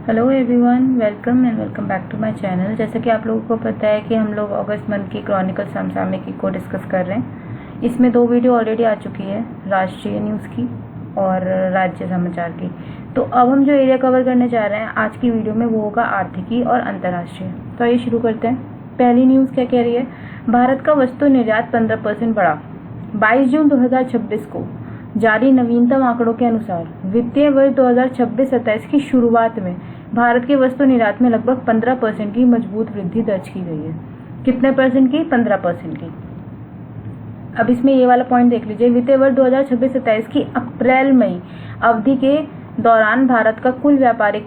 Hello everyone, welcome and welcome back to my channel. जैसा कि आप लोगों को पता है कि हम लोग अगस्त मंथ की क्रॉनिकल समसामयिकी को डिस्कस कर रहे हैं। इसमें 2 वीडियो ऑलरेडी आ चुकी है, राष्ट्रीय न्यूज़ की और राज्य समाचार की। तो अब हम जो एरिया कवर करने जा रहे हैं आज की वीडियो में वो होगा आर्थिकी और अंतर्राष्ट्रीय। तो आइए शुरू करते हैं। पहली न्यूज़ क्या कह रही है? भारत का वस्तु निर्यात 15% बढ़ा। 22 जून 2026 को जारी नवीनतम आंकड़ों के अनुसार वित्तीय वर्ष 2026-27 की शुरुआत में भारत के वस्तु निर्यात में लगभग 15% की मजबूत वृद्धि दर्ज की गई है। कितने परसेंट की? 15% की। अब इसमें ये वाला पॉइंट देख लीजिए। वित्तीय वर्ष 2026-27 की अप्रैल मई अवधि के दौरान भारत का कुल व्यापारिक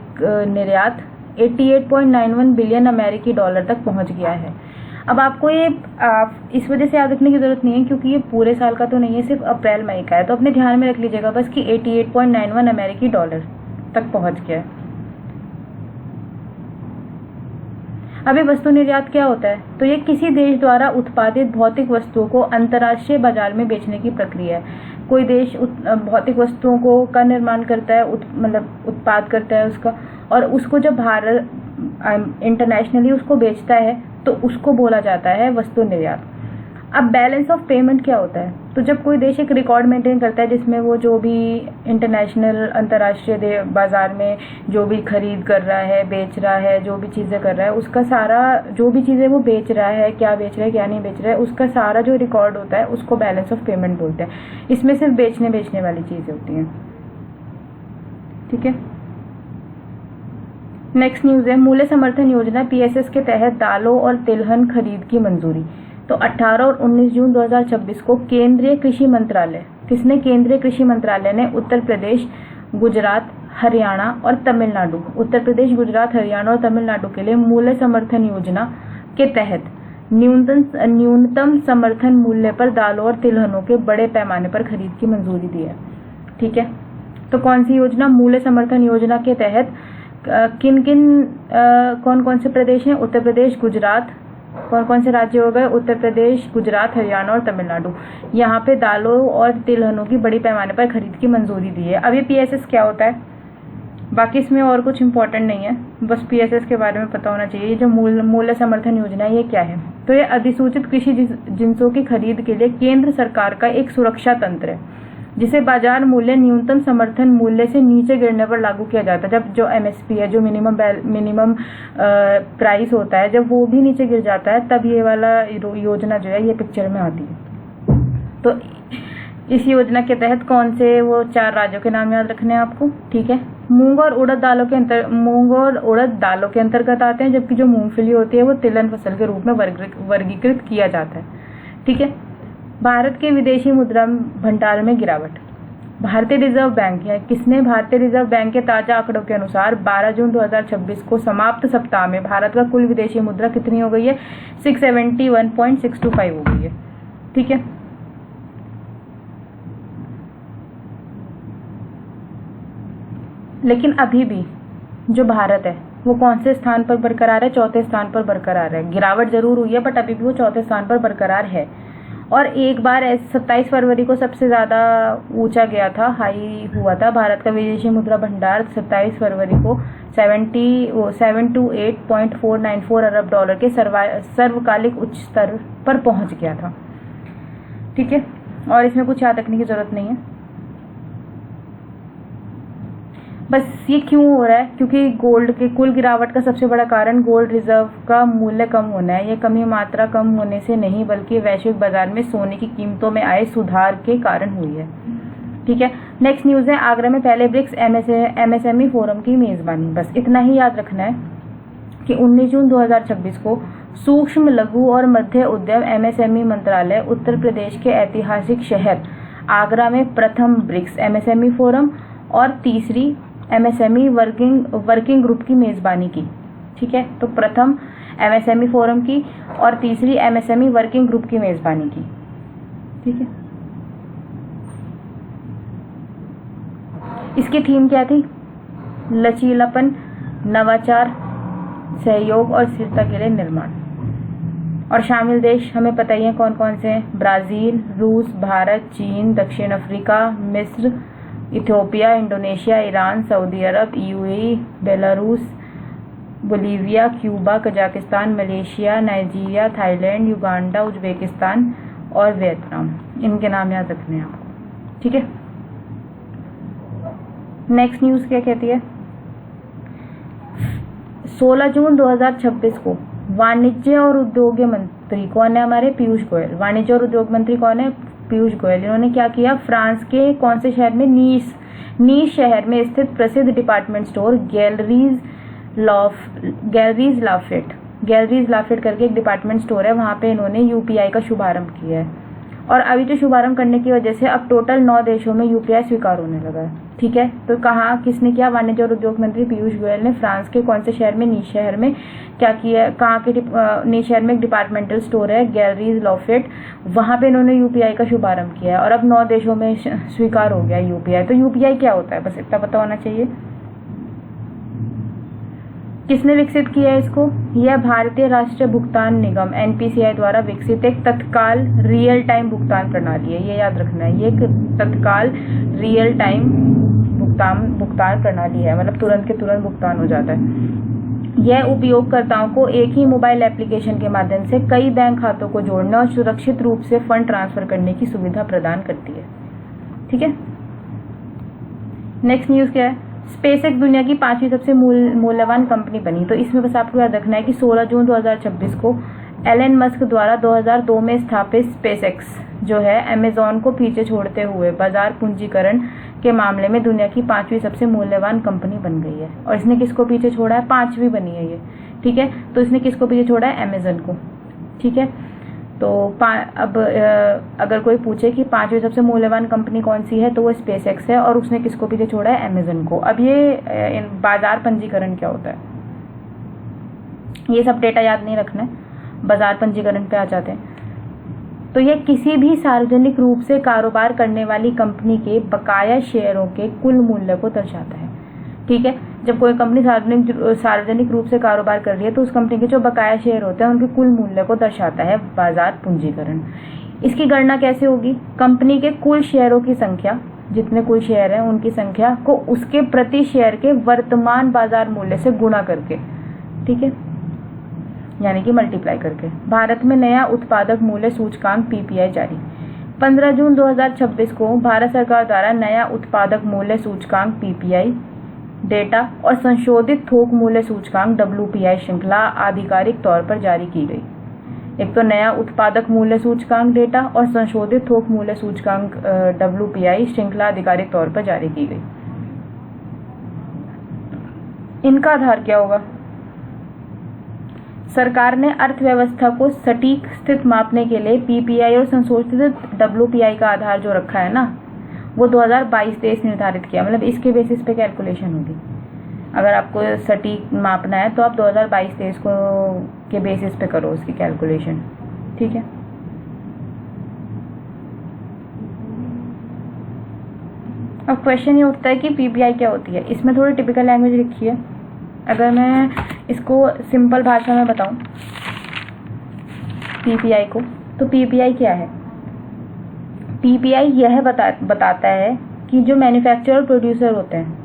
निर्यात 88.91 बिलियन अमेरिकी डॉलर तक पहुंच गया है। अब आपको ये इस वजह से याद रखने की जरूरत नहीं है क्योंकि ये पूरे साल का तो नहीं है, सिर्फ अप्रैल मई का है। तो अपने ध्यान में रख लीजिएगा बस कि 88.91 अमेरिकी डॉलर तक पहुंच गया है। अभी वस्तु निर्यात क्या होता है? तो ये किसी देश द्वारा उत्पादित भौतिक वस्तुओं को अंतर्राष्ट्रीय बाजार में बेचने की प्रक्रिया है। कोई देश भौतिक वस्तुओं को का निर्माण करता है, मतलब उत्पाद करता है उसका, और उसको जब भारत इंटरनेशनली उसको बेचता है तो उसको बोला जाता है वस्तु निर्यात। अब बैलेंस ऑफ पेमेंट क्या होता है? तो जब कोई देश एक रिकॉर्ड मेंटेन करता है जिसमें वो जो भी इंटरनेशनल अंतर्राष्ट्रीय बाजार में जो भी खरीद कर रहा है, बेच रहा है, जो भी चीज़ें कर रहा है, उसका सारा जो भी चीज़ें वो बेच रहा है, क्या बेच रहा है क्या नहीं बेच रहा है, उसका सारा जो रिकॉर्ड होता है उसको बैलेंस ऑफ पेमेंट बोलते हैं। इसमें सिर्फ बेचने वाली चीज़ें होती हैं। ठीक है। नेक्स्ट न्यूज़ है मूल्य समर्थन योजना PSS के तहत दालों और तिलहन खरीद की मंजूरी। तो 18 और 19 जून 2026 को केंद्रीय कृषि मंत्रालय, किसने? केंद्रीय कृषि मंत्रालय ने उत्तर प्रदेश, गुजरात, हरियाणा और तमिलनाडु, उत्तर प्रदेश, गुजरात, हरियाणा और तमिलनाडु के लिए मूल्य समर्थन योजना के तहत न्यूनतम समर्थन मूल्य पर दालों और तिलहनों के बड़े पैमाने पर खरीद की मंजूरी दी है। ठीक है। तो कौन सी योजना? मूल्य समर्थन योजना के तहत कौन कौन से प्रदेश हैं? उत्तर प्रदेश, गुजरात, कौन कौन से राज्य हो गए? उत्तर प्रदेश, गुजरात, हरियाणा और तमिलनाडु। यहाँ पे दालों और तिलहनों की बड़ी पैमाने पर खरीद की मंजूरी दी है। अब ये PSS क्या होता है? बाकी इसमें और कुछ इम्पोर्टेंट नहीं है, बस PSS के बारे में पता होना चाहिए। ये जो मूल्य समर्थन योजना है ये क्या है? तो ये अधिसूचित कृषि जिंसों की खरीद के लिए केंद्र सरकार का एक सुरक्षा तंत्र है जिसे बाजार मूल्य न्यूनतम समर्थन मूल्य से नीचे गिरने पर लागू किया जाता है। जब जो MSP है, जो मिनिमम प्राइस होता है, जब वो भी नीचे गिर जाता है तब ये वाला योजना जो है ये पिक्चर में आती है। तो इस योजना के तहत कौन से वो 4 राज्यों के नाम याद रखने हैं आपको। ठीक है। मूंग और उड़द दालों के अंतर्गत आते हैं, जबकि जो मूंगफली होती है वो तिलहन फसल के रूप में वर्गीकृत किया जाता है। ठीक है। भारत के विदेशी मुद्रा भंडार में गिरावट। भारतीय रिजर्व बैंक है, किसने? भारतीय रिजर्व बैंक के ताजा आंकड़ों के अनुसार 12 जून 2026 को समाप्त सप्ताह में भारत का कुल विदेशी मुद्रा कितनी हो गई है? 671.625 हो गई है। ठीक है। लेकिन अभी भी जो भारत है वो कौन से स्थान पर बरकरार है? 4थे स्थान पर बरकरार है। गिरावट जरूर हुई है बट अभी भी वो 4थे स्थान पर बरकरार है। और एक बार 27 फरवरी को सबसे ज़्यादा ऊंचा गया था, हाई हुआ था। भारत का विदेशी मुद्रा भंडार 27 फरवरी को 728.494 अरब डॉलर के सर्वकालिक उच्च स्तर पर पहुंच गया था। ठीक है। और इसमें कुछ याद रखने की जरूरत नहीं है। बस ये क्यों हो रहा है? क्योंकि गोल्ड के कुल गिरावट का सबसे बड़ा कारण गोल्ड रिजर्व का मूल्य कम होना है। ये कमी मात्रा कम होने से नहीं बल्कि वैश्विक बाजार में सोने की कीमतों में आए सुधार के कारण हुई है। ठीक है। नेक्स्ट न्यूज़ है आगरा में पहले ब्रिक्स MSME फोरम की मेजबानी। बस इतना ही याद रखना है कि 19 जून 2026 को सूक्ष्म, लघु और मध्य उद्यम MSME मंत्रालय उत्तर प्रदेश के ऐतिहासिक शहर आगरा में प्रथम ब्रिक्स MSME फोरम और तीसरी MSME वर्किंग ग्रुप की मेजबानी की। ठीक है। तो प्रथम MSME फोरम की और तीसरी MSME वर्किंग ग्रुप की मेजबानी की। ठीक है। इसकी थीम क्या थी? लचीलापन, नवाचार, सहयोग और स्थिरता के लिए निर्माण। और शामिल देश हमें पता ही है कौन कौन से हैं? ब्राजील, रूस, भारत, चीन, दक्षिण अफ्रीका, मिस्र, Ethiopia, Indonesia, Iran, Saudi Arab, UAE, Belarus, Bolivia, Cuba, Kazakhstan, Malaysia, Nigeria, Thailand, Uganda, Uzbekistan और वियतनाम। इनके नाम याद रखने हैं आपको, ठीक है। नेक्स्ट न्यूज़ क्या कहती है? 16 जून 2026 को वाणिज्य और उद्योग मंत्री कौन है? हमारे पीयूष गोयल। वाणिज्य और उद्योग मंत्री कौन है? पीयूष गोयल। इन्होंने क्या किया? फ्रांस के कौन से शहर में? नीस शहर में स्थित प्रसिद्ध डिपार्टमेंट स्टोर गैलरीज लाफेट करके एक डिपार्टमेंट स्टोर है, वहां पे इन्होंने यूपीआई का शुभारंभ किया है। और अभी जो शुभारंभ करने की वजह से अब टोटल 9 देशों में यूपीआई स्वीकार होने लगा है, ठीक है। तो कहाँ किसने किया? वाणिज्य और उद्योग मंत्री पीयूष गोयल ने फ्रांस के कौन से शहर में? नीस शहर में क्या किया? कहाँ के नीस शहर में एक डिपार्टमेंटल स्टोर है गैलरीज लाफेट, वहां पे इन्होंने यूपीआई का शुभारंभ किया है और अब 9 देशों में स्वीकार हो गया यूपीआई। तो यूपीआई क्या होता है? बस इतना पता होना चाहिए। किसने विकसित किया है इसको? यह भारतीय राष्ट्रीय भुगतान निगम एनपीसीआई द्वारा विकसित एक तत्काल रियल टाइम भुगतान प्रणाली है। ये याद रखना है, ये एक तत्काल रियल टाइम भुगतान प्रणाली है, मतलब तुरंत के तुरंत भुगतान हो जाता है। यह उपयोगकर्ताओं को एक ही मोबाइल एप्लीकेशन के माध्यम से कई बैंक खातों को जोड़ने और सुरक्षित रूप से फंड ट्रांसफर करने की सुविधा प्रदान करती है, ठीक है। नेक्स्ट न्यूज़ क्या है? स्पेसएक्स दुनिया की 5वीं सबसे मूल्यवान कंपनी बनी। तो इसमें बस आपको याद रखना है कि 16 जून 2026 को एलन मस्क द्वारा 2002 में स्थापित स्पेसएक्स जो है अमेजॉन को पीछे छोड़ते हुए बाजार पूंजीकरण के मामले में दुनिया की 5वीं सबसे मूल्यवान कंपनी बन गई है। और इसने किसको पीछे छोड़ा है? 5वीं बनी है ये, ठीक है। तो इसने किसको पीछे छोड़ा है? अमेजन को, ठीक है। तो अब अगर कोई पूछे कि 5वीं सबसे मूल्यवान कंपनी कौन सी है, तो वो स्पेसएक्स है और उसने किसको पीछे छोड़ा है? अमेजन को। अब ये बाजार पंजीकरण क्या होता है? ये सब डेटा याद नहीं रखना है, बाजार पंजीकरण पे आ जाते हैं। तो ये किसी भी सार्वजनिक रूप से कारोबार करने वाली कंपनी के बकाया शेयरों के कुल मूल्य को दर्शाता है, ठीक है। जब कोई कंपनी सार्वजनिक रूप से कारोबार कर रही है तो उस कंपनी के जो बकाया शेयर होते हैं उनके कुल मूल्य को दर्शाता है बाजार पूंजीकरण। इसकी गणना कैसे होगी? कंपनी के कुल शेयरों की संख्या, जितने कुल शेयर हैं उनकी संख्या को उसके प्रति शेयर के वर्तमान बाजार मूल्य से गुणा करके, ठीक है, यानी कि मल्टीप्लाई करके। भारत में नया उत्पादक मूल्य सूचकांक पीपीआई जारी। 15 जून 2026 को भारत सरकार द्वारा नया उत्पादक मूल्य सूचकांक पीपीआई डेटा और संशोधित थोक मूल्य सूचकांक डब्ल्यूपीआई श्रृंखला आधिकारिक तौर पर जारी की गई। एक तो नया उत्पादक मूल्य सूचकांक डेटा और संशोधित थोक मूल्य सूचकांक डब्ल्यूपीआई श्रृंखला आधिकारिक तौर पर जारी की गई। इनका आधार क्या होगा? सरकार ने अर्थव्यवस्था को सटीक स्थिति मापने के लिए पीपीआई और संशोधित डब्ल्यूपीआई का आधार जो रखा है ना, वो 2022-23 निर्धारित किया। मतलब इसके बेसिस पे कैलकुलेशन होगी। अगर आपको सटीक मापना है तो आप 2022-23 को के बेसिस पे करो उसकी कैलकुलेशन, ठीक है। अब क्वेश्चन ये उठता है कि पीपीआई क्या होती है। इसमें थोड़ी टिपिकल लैंग्वेज लिखी है। अगर मैं इसको सिंपल भाषा में बताऊं पीपीआई को, तो पीपीआई क्या है? पीपीआई यह बताता है कि जो मैन्युफैक्चरर और प्रोड्यूसर होते हैं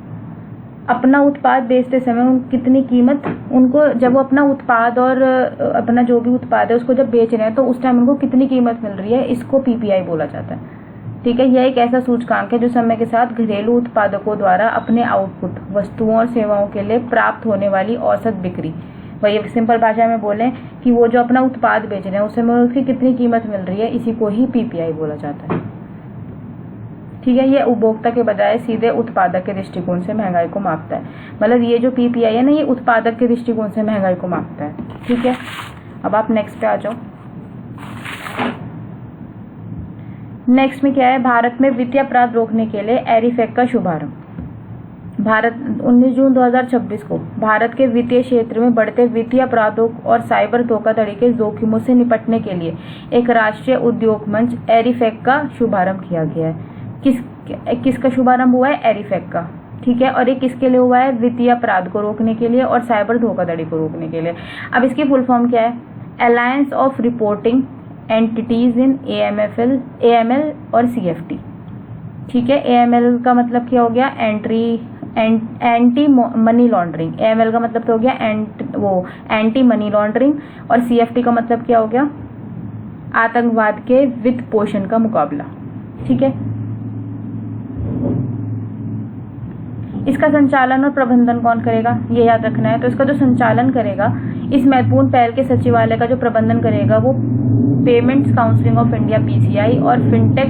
अपना उत्पाद बेचते समय कितनी कीमत उनको, जब वो अपना उत्पाद और अपना जो भी उत्पाद है उसको जब बेच रहे हैं तो उस टाइम उनको कितनी कीमत मिल रही है, इसको पीपीआई बोला जाता है, ठीक है। यह एक ऐसा सूचकांक है जो समय के साथ घरेलू उत्पादकों द्वारा अपने आउटपुट वस्तुओं और सेवाओं के लिए प्राप्त होने वाली औसत बिक्री, वही सिंपल भाषा में बोलें कि वो जो अपना उत्पाद बेच रहे हैं उस समय उसकी कितनी कीमत मिल रही है, इसी को ही पीपीआई बोला जाता है, ठीक है। ये उपभोक्ता के बजाय सीधे उत्पादक के दृष्टिकोण से महंगाई को मापता है। मतलब ये जो पीपीआई है ना, ये उत्पादक के दृष्टिकोण से महंगाई को मापता है, ठीक है। अब आप नेक्स्ट पे आ जाओ। नेक्स्ट में क्या है? भारत में वित्तीय अपराध रोकने के लिए एरीफेक का शुभारंभ। भारत 19 जून 2026 को भारत के वित्तीय क्षेत्र में बढ़ते वित्तीय अपराधों और साइबर धोखाधड़ी के जोखिमों से निपटने के लिए एक राष्ट्रीय उद्योग मंच एरीफेक का शुभारंभ किया गया है। किसका शुभारंभ हुआ है? एरीफेक का, ठीक है। और ये किसके लिए हुआ है? वित्तीय अपराध को रोकने के लिए और साइबर धोखाधड़ी को रोकने के लिए। अब इसकी फुल फॉर्म क्या है? Alliance of reporting entities in AML और CFT, ठीक है। AML का मतलब क्या हो गया, एंटी मनी लॉन्ड्रिंग। AML का मतलब तो हो गया एंटी मनी लॉन्ड्रिंग, और CFT का मतलब क्या हो गया, आतंकवाद के वित्त पोषण का मुकाबला। ठीक है। इसका संचालन और प्रबंधन कौन करेगा, ये याद रखना है। तो इसका जो संचालन करेगा, इस महत्वपूर्ण पहल के सचिवालय का जो प्रबंधन करेगा वो payments council of India PCI और फिनटेक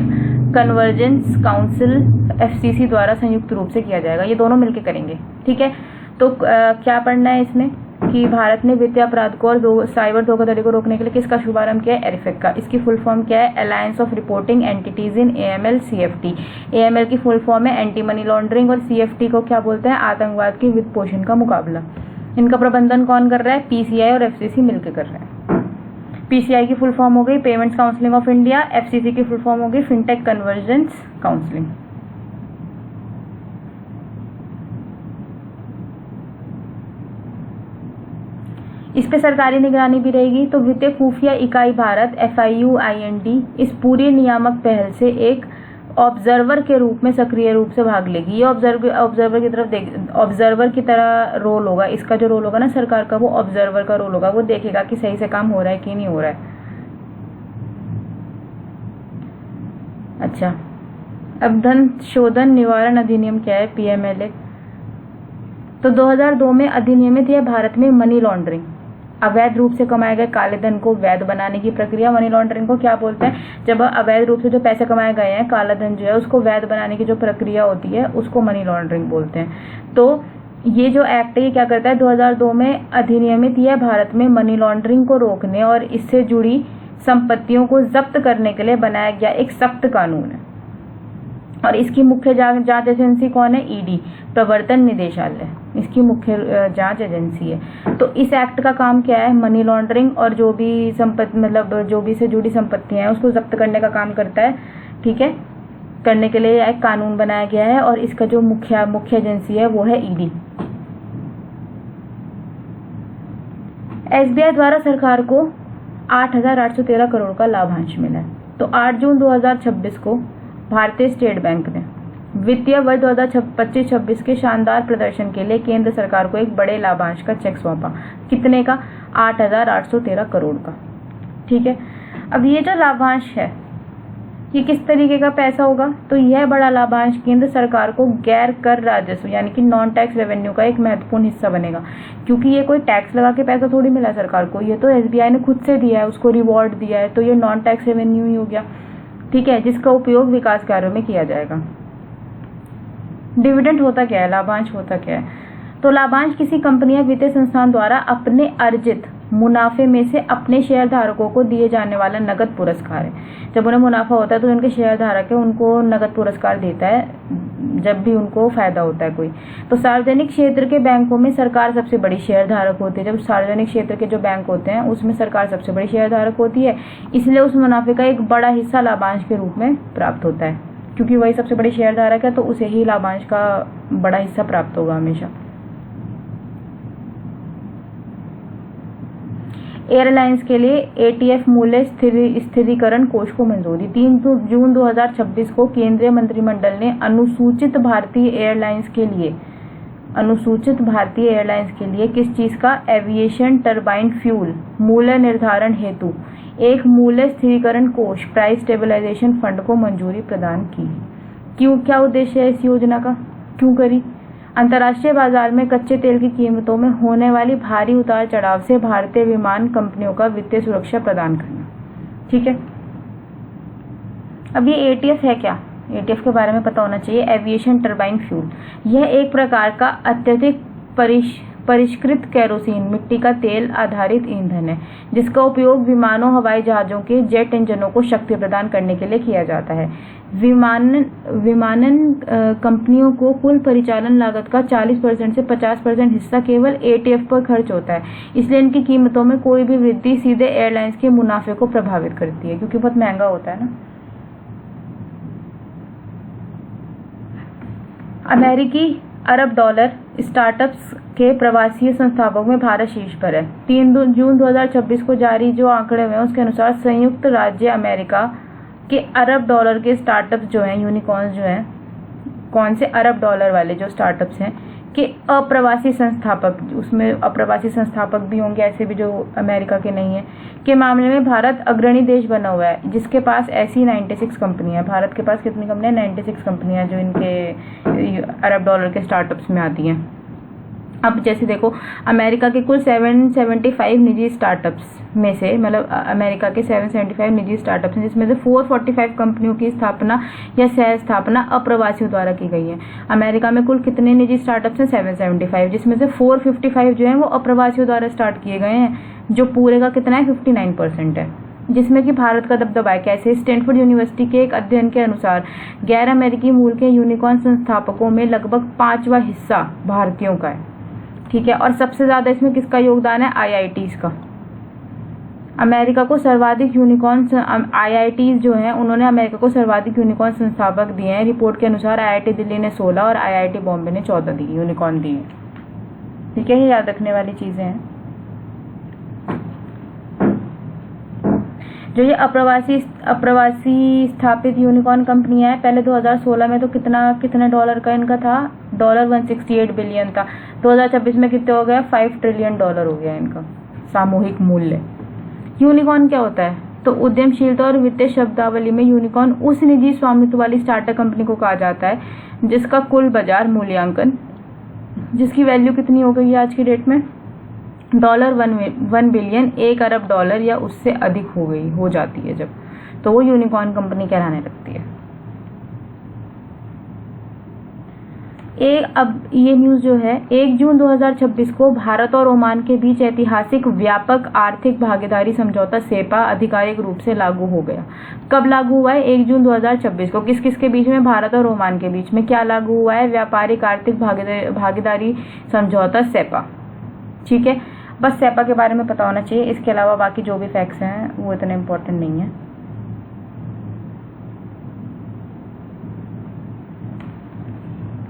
कन्वर्जेंस काउंसिल FCC द्वारा संयुक्त रूप से किया जाएगा। ये दोनों मिलकर करेंगे। ठीक है। तो क्या पढ़ना है इसमें कि भारत ने वित्तीय अपराध को और साइबर धोखाधड़ी को रोकने के लिए किसका शुभारंभ किया है, एरिफेक का। इसकी फुल फॉर्म क्या है, alliance of reporting entities in AML CFT। AML की फुल फॉर्म है एंटी मनी लॉन्ड्रिंग, और CFT को क्या बोलते हैं, आतंकवाद के वित्त पोषण का मुकाबला। इनका प्रबंधन कौन कर रहा है, PCI और FCC मिलकर कर रहे हैं। PCI की फुल फॉर्म हो गई payments counselling of India, FCC की फुल फॉर्म हो गई फिनटेक कन्वर्जेंस काउंसिलिंग। इस पे सरकारी निगरानी भी रहेगी। तो वित्तीय खुफिया इकाई भारत FIUIND इस पूरी नियामक पहल से एक ऑब्जर्वर के रूप में सक्रिय रूप से भाग लेगी। ये ऑब्जर्वर की तरह रोल होगा। इसका जो रोल होगा ना सरकार का, वो ऑब्जर्वर का रोल होगा। वो देखेगा कि सही से काम हो रहा है कि नहीं हो रहा है। अच्छा, अब धन शोधन निवारण अधिनियम क्या है, PMLA। तो 2002 में अधिनियमित है भारत में मनी लॉन्ड्रिंग, अवैध रूप से कमाए गए काले धन को वैध बनाने की प्रक्रिया। मनी लॉन्ड्रिंग को क्या बोलते हैं, जब अवैध रूप से जो पैसे कमाए गए हैं, काला धन जो है, उसको वैध बनाने की जो प्रक्रिया होती है उसको मनी लॉन्ड्रिंग बोलते हैं। तो ये जो एक्ट है ये क्या करता है, 2002 में अधिनियमित यह भारत में मनी लॉन्ड्रिंग को रोकने और इससे जुड़ी संपत्तियों को जब्त करने के लिए बनाया गया एक सख्त कानून है। और इसकी मुख्य जांच एजेंसी कौन है, ED, प्रवर्तन निदेशालय इसकी मुख्य जांच एजेंसी है। तो इस एक्ट का काम क्या है, मनी लॉन्ड्रिंग और जो भी संपत्ति मतलब जो भी से जुड़ी संपत्तियां हैं उसको जब्त करने का काम करता है। ठीक है, करने के लिए एक कानून बनाया गया है और इसका जो मुख्य एजेंसी है वो है ED। SBI द्वारा सरकार को 8,813 करोड़ का लाभांश मिला है। तो 8 जून 2026 को भारतीय स्टेट बैंक ने वित्तीय वर्ष 2025-26 के शानदार प्रदर्शन के लिए केंद्र सरकार को एक बड़े लाभांश का चेक सौंपा। कितने का, 8,813 करोड़ का। ठीक है। अब ये जो लाभांश है ये किस तरीके का पैसा होगा, तो यह बड़ा लाभांश केंद्र सरकार को गैर कर राजस्व यानी कि नॉन टैक्स रेवेन्यू का एक महत्वपूर्ण हिस्सा बनेगा। क्योंकि ये कोई टैक्स लगा के पैसा थोड़ी मिला सरकार को, ये तो SBI ने खुद से दिया है, उसको रिवॉर्ड दिया है, तो ये नॉन टैक्स रेवेन्यू ही हो गया। ठीक है, जिसका उपयोग विकास कार्यों में किया जाएगा। डिविडेंड होता क्या है, लाभांश होता क्या है, तो लाभांश किसी कंपनी या वित्तीय संस्थान द्वारा अपने अर्जित मुनाफे में से अपने शेयर धारकों को दिए जाने वाला नगद पुरस्कार है। जब उन्हें मुनाफा होता है तो उनके शेयर धारक है उनको नगद पुरस्कार देता है जब भी उनको फायदा होता है कोई। तो सार्वजनिक क्षेत्र के बैंकों में सरकार सबसे बड़ी शेयर धारक होती है। जब सार्वजनिक क्षेत्र के जो बैंक होते हैं उसमें सरकार सबसे बड़ी शेयर धारक होती है, इसलिए उस मुनाफे का एक बड़ा हिस्सा लाभांश के रूप में प्राप्त होता है। क्योंकि वही सबसे बड़ी शेयर धारक है तो उसे ही लाभांश का बड़ा हिस्सा प्राप्त होगा हमेशा। एयरलाइंस के लिए ATF मूल्य स्थिरीकरण कोष को मंजूरी। 3 जून 2026 को केंद्रीय मंत्रिमंडल ने अनुसूचित भारतीय एयरलाइंस के लिए किस चीज का, एविएशन टरबाइन फ्यूल मूल्य निर्धारण हेतु एक मूल्य स्थिरीकरण कोष प्राइस स्टेबलाइजेशन फंड को मंजूरी प्रदान की। क्यों, क्या उद्देश्य है इस योजना का, क्यों करी, अंतर्राष्ट्रीय बाजार में कच्चे तेल की कीमतों में होने वाली भारी उतार चढ़ाव से भारतीय विमान कंपनियों का वित्तीय सुरक्षा प्रदान करना। ठीक है। अब ये ATF है क्या, ATF के बारे में पता होना चाहिए। एविएशन टरबाइन फ्यूल, यह एक प्रकार का अत्यधिक परिष्कृत केरोसिन मिट्टी का तेल आधारित ईंधन है जिसका उपयोग विमानों, हवाई जहाजों के जेट इंजनों को शक्ति प्रदान करने के लिए किया जाता है। विमानन कंपनियों को कुल परिचालन लागत का 40% से 50% हिस्सा केवल ATF पर खर्च होता है, इसलिए इनकी कीमतों में कोई भी वृद्धि सीधे एयरलाइंस के मुनाफे को प्रभावित करती है क्योंकि बहुत महंगा होता है ना। अमेरिकी अरब डॉलर स्टार्टअप्स के प्रवासी संस्थापकों में भारत शीर्ष पर है। 3 जून 2026 को जारी जो आंकड़े हुए हैं उसके अनुसार संयुक्त राज्य अमेरिका कि अरब डॉलर के स्टार्टअप्स जो हैं, यूनिकॉर्न्स जो हैं, कौन से अरब डॉलर वाले जो स्टार्टअप्स हैं, कि अप्रवासी संस्थापक, उसमें अप्रवासी संस्थापक भी होंगे ऐसे भी जो अमेरिका के नहीं है, के मामले में भारत अग्रणी देश बना हुआ है, जिसके पास ऐसी 96 कंपनियां। भारत के पास कितनी कंपनियां? 96 कंपनियां जो इनके अरब डॉलर के स्टार्टअप्स में आती हैं। अब जैसे देखो, अमेरिका के कुल 775 निजी स्टार्टअप्स में से, मतलब अमेरिका के 775 निजी स्टार्टअप्स हैं, जिसमें से 445 कंपनियों की स्थापना या सह स्थापना अप्रवासियों द्वारा की गई है। अमेरिका में कुल कितने निजी स्टार्टअप्स हैं? 775, जिसमें से 455 जो है वो अप्रवासियों द्वारा स्टार्ट किए गए हैं, जो पूरे का कितना है? 59% है, जिसमें कि भारत का दबदबा है। कैसे? स्टैनफोर्ड यूनिवर्सिटी के एक अध्ययन के अनुसार गैर अमेरिकी मूल के यूनिकॉर्न संस्थापकों में लगभग 5वां हिस्सा भारतीयों का है। ठीक है, और सबसे ज्यादा इसमें किसका योगदान है? आईआईटीज का। अमेरिका को सर्वाधिक यूनिकॉर्न, आईआईटीज जो हैं उन्होंने अमेरिका को सर्वाधिक यूनिकॉर्न संस्थापक दिए हैं। रिपोर्ट के अनुसार आईआईटी दिल्ली ने 16 और आईआईटी बॉम्बे ने 14 दिए यूनिकॉर्न दिए। ठीक है, ये याद रखने वाली चीजें हैं। जो ये अप्रवासी स्थापित यूनिकॉर्न कंपनियां हैं, पहले 2016 में तो कितना डॉलर का इनका था? $168 बिलियन था। 2026 में कितने हो गया? $5 ट्रिलियन हो गया इनका सामूहिक मूल्य। यूनिकॉर्न क्या होता है? तो उद्यमशीलता और वित्तीय शब्दावली में यूनिकॉर्न उस निजी स्वामित्व वाली स्टार्टअप कंपनी को कहा जाता है जिसका कुल बाजार मूल्यांकन, जिसकी वैल्यू कितनी हो गई है आज की डेट में? $1 बिलियन, $1 अरब या उससे अधिक हो जाती है जब, तो वो यूनिकॉर्न कंपनी कहलाने लगती है। अब ये न्यूज जो है, 1 जून 2026 को भारत और ओमान के बीच ऐतिहासिक व्यापक आर्थिक भागीदारी समझौता सेपा आधिकारिक रूप से लागू हो गया। कब लागू हुआ है? 1 जून 2026 को। किस किस के बीच में? भारत और ओमान के बीच में। क्या लागू हुआ है? व्यापारिक आर्थिक भागीदारी समझौता सेपा। ठीक है, बस सेपा के बारे में पता होना चाहिए, इसके अलावा बाकी जो भी फैक्ट्स हैं वो इतने इम्पोर्टेंट नहीं है।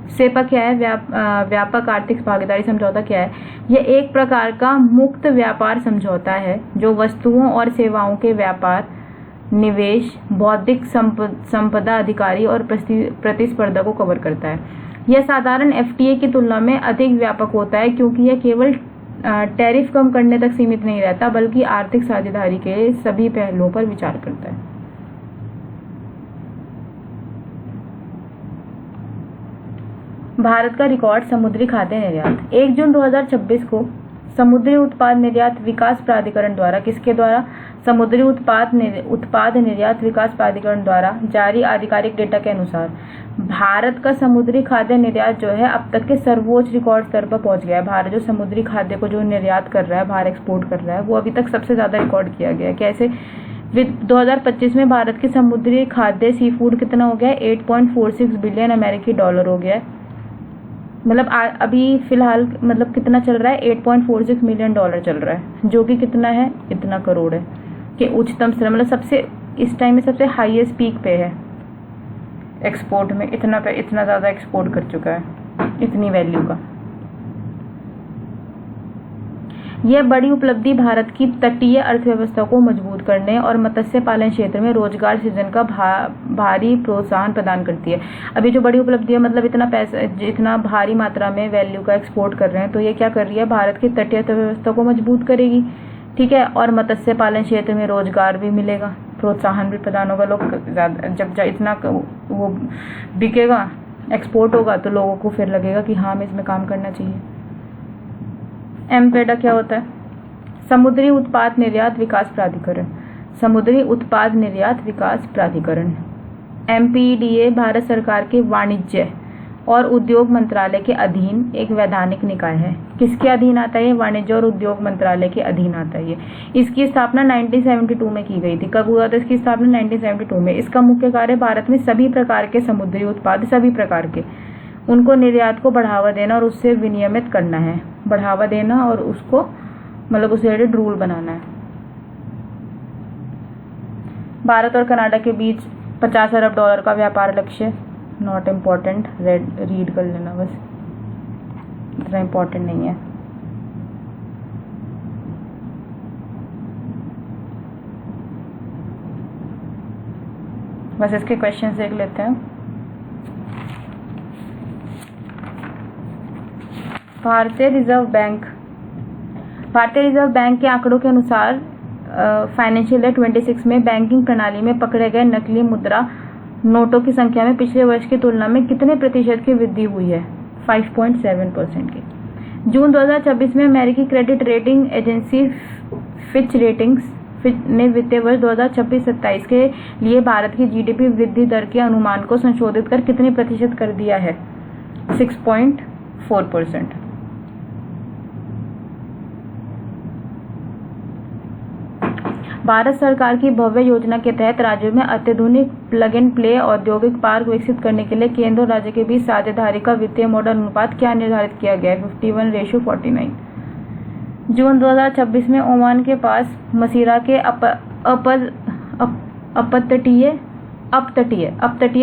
सेपा क्या है? व्यापक आर्थिक भागीदारी समझौता क्या है? यह एक प्रकार का मुक्त व्यापार समझौता है जो वस्तुओं और सेवाओं के व्यापार, निवेश, बौद्धिक संपदा अधिकारी और प्रतिस्पर्धा को कवर करता है। यह साधारण एफटीए की तुलना में अधिक व्यापक होता है क्योंकि यह केवल टैरिफ कम करने तक सीमित नहीं रहता, बल्कि आर्थिक साझेदारी के सभी पहलुओं पर विचार करता है। भारत का रिकॉर्ड समुद्री खाद्य निर्यात। 1 जून 2026 को समुद्री उत्पाद निर्यात विकास प्राधिकरण द्वारा, किसके द्वारा? समुद्री उत्पाद निर्यात विकास प्राधिकरण द्वारा जारी आधिकारिक डेटा के अनुसार भारत का समुद्री खाद्य निर्यात जो है अब तक के सर्वोच्च रिकॉर्ड स्तर पर पहुंच गया है। भारत जो समुद्री खाद्य को जो निर्यात कर रहा है, बाहर एक्सपोर्ट कर रहा है, वो अभी तक सबसे ज्यादा रिकॉर्ड किया गया है। कैसे? 2025 में भारत के समुद्री खाद्य सी फूड कितना हो गया है? $8.46 बिलियन अमेरिकी डॉलर हो गया है। मतलब अभी फिलहाल मतलब कितना चल रहा है? $8.46 मिलियन चल रहा है, जो कि कितना है? इतना करोड़ है कि उच्चतम स्तर, मतलब सबसे इस टाइम में सबसे हाईएस्ट पीक पे है एक्सपोर्ट में। इतना ज्यादा एक्सपोर्ट कर चुका है, इतनी वैल्यू का। यह बड़ी उपलब्धि भारत की तटीय अर्थव्यवस्था को मजबूत करने और मत्स्य पालन क्षेत्र में रोजगार सृजन का भारी प्रोत्साहन प्रदान करती है। अभी जो बड़ी उपलब्धि है, मतलब इतना पैसा, इतना भारी मात्रा में वैल्यू का एक्सपोर्ट कर रहे हैं, तो ये क्या कर रही है? भारत की तटीय अर्थव्यवस्था को मजबूत करेगी। ठीक है, और मत्स्य पालन क्षेत्र में रोजगार भी मिलेगा, प्रोत्साहन भी प्रदान होगा। लोग जब इतना वो बिकेगा, एक्सपोर्ट होगा, तो लोगों को फिर लगेगा कि हाँ, हमें इसमें काम करना चाहिए। एमपेडा क्या होता है? समुद्री उत्पाद निर्यात विकास प्राधिकरण। समुद्री उत्पाद निर्यात विकास प्राधिकरण। एमपीडीए भारत सरकार के वाणिज्य और उद्योग मंत्रालय के अधीन एक वैधानिक निकाय है। किसके अधीन आता है ये? वाणिज्य और उद्योग मंत्रालय के अधीन आता है ये। इसकी स्थापना 1972 में की गई थी। कब हुआ था इसकी स्थापना? 1972 में। इसका मुख्य कार्य भारत में सभी प्रकार के समुद्री उत्पाद, सभी प्रकार के, उनको निर्यात को बढ़ावा देना और उससे विनियमित करना है। बढ़ावा देना और उसको मतलब उससे रिलेटेड रूल बनाना है। भारत और कनाडा के बीच $50 अरब का व्यापार लक्ष्य। नॉट इम्पोर्टेंट, रीड कर लेना बस, इतना इम्पोर्टेंट नहीं है। बस इसके क्वेश्चन देख लेते हैं। भारतीय रिजर्व बैंक के आंकड़ों के अनुसार फाइनेंशियल ईयर 26 में बैंकिंग प्रणाली में पकड़े गए नकली मुद्रा नोटों की संख्या में पिछले वर्ष की तुलना में कितने प्रतिशत की वृद्धि हुई है? 5.7% की। जून 2026 में अमेरिकी क्रेडिट रेटिंग एजेंसी फिच ने वित्तीय वर्ष 2026-27 के लिए भारत की जीडीपी वृद्धि दर के अनुमान को संशोधित कर कितने प्रतिशत कर दिया है? 6.4%। भारत सरकार की भव्य योजना के तहत राज्यों में अत्याधुनिक प्लग एंड प्ले औद्योगिक पार्क विकसित करने के लिए केंद्र और राज्य के बीच साझेदारी का वित्तीय मॉडल अनुपात क्या निर्धारित किया गया है? 51:49। जून 2026 में ओमान के पास मसीरा के अपतटीय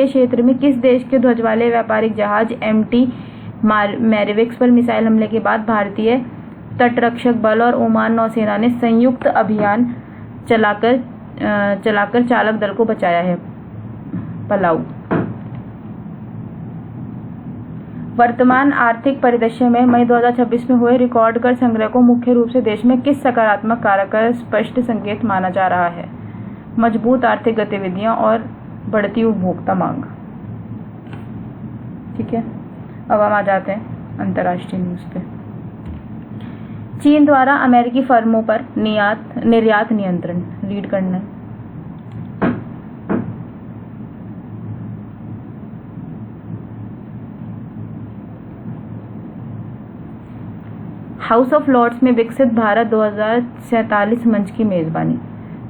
क्षेत्र में किस देश के ध्वज वाले व्यापारिक जहाज MT मैरिविक्स पर मिसाइल हमले के बाद भारतीय तटरक्षक बल और ओमान नौसेना ने संयुक्त अभियान चलाकर चालक दल को बचाया है? पलाऊ। वर्तमान आर्थिक परिदृश्य में मई 2026 में हुए रिकॉर्ड कर संग्रह को मुख्य रूप से देश में किस सकारात्मक कारक का स्पष्ट संकेत माना जा रहा है? मजबूत आर्थिक गतिविधियां और बढ़ती उपभोक्ता मांग। ठीक है, अब हम आ जाते हैं अंतर्राष्ट्रीय न्यूज पे। चीन द्वारा अमेरिकी फर्मों पर निर्यात नियंत्रण। रीड करना। हाउस ऑफ लॉर्ड्स में विकसित भारत 2047 मंच की मेजबानी।